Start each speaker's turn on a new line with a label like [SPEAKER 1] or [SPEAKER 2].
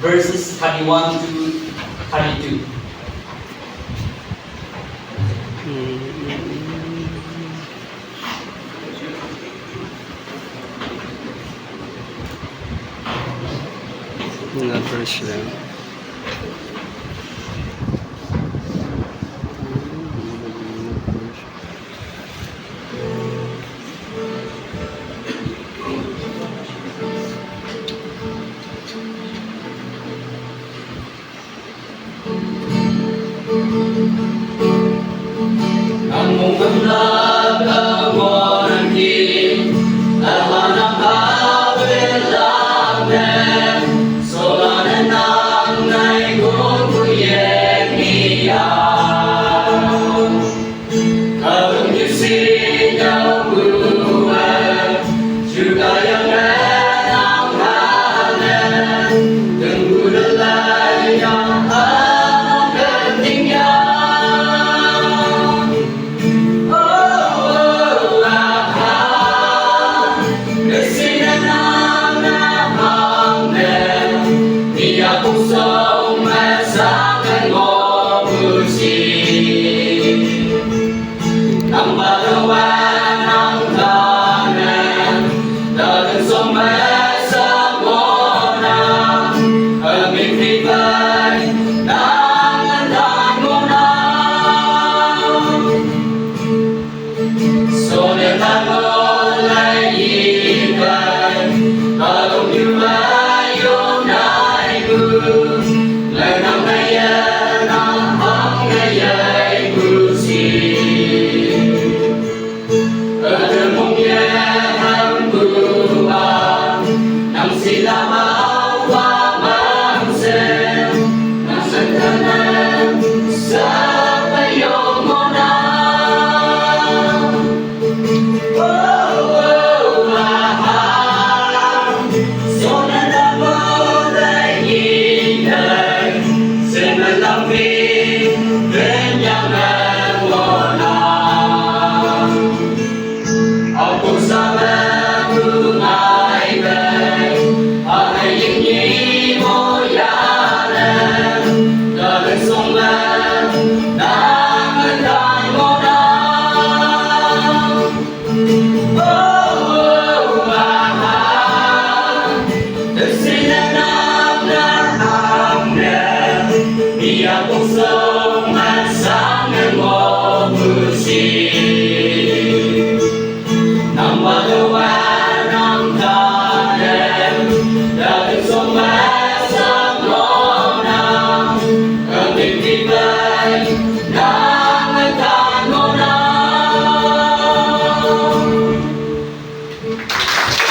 [SPEAKER 1] verses 31 to 32.
[SPEAKER 2] That verse lang.
[SPEAKER 1] Ang mumunag ang warangin, alanang habilamen, solanan ang naikon kuyek niyan. Kalung yusinyaw buwan, juga yang enang hanen, tenggulelay yang among ketinggian. Pusong masangan ngobusi ang bagawan ng tanan dagan sumasabona ang ikribay nangandan mo na soletan mo layikan kalong yumayo na Lenang ngayon ang ngayay busi Ademong yahang buwan Nang sila mawa mansen Nang sandanan sa payong mo na Ia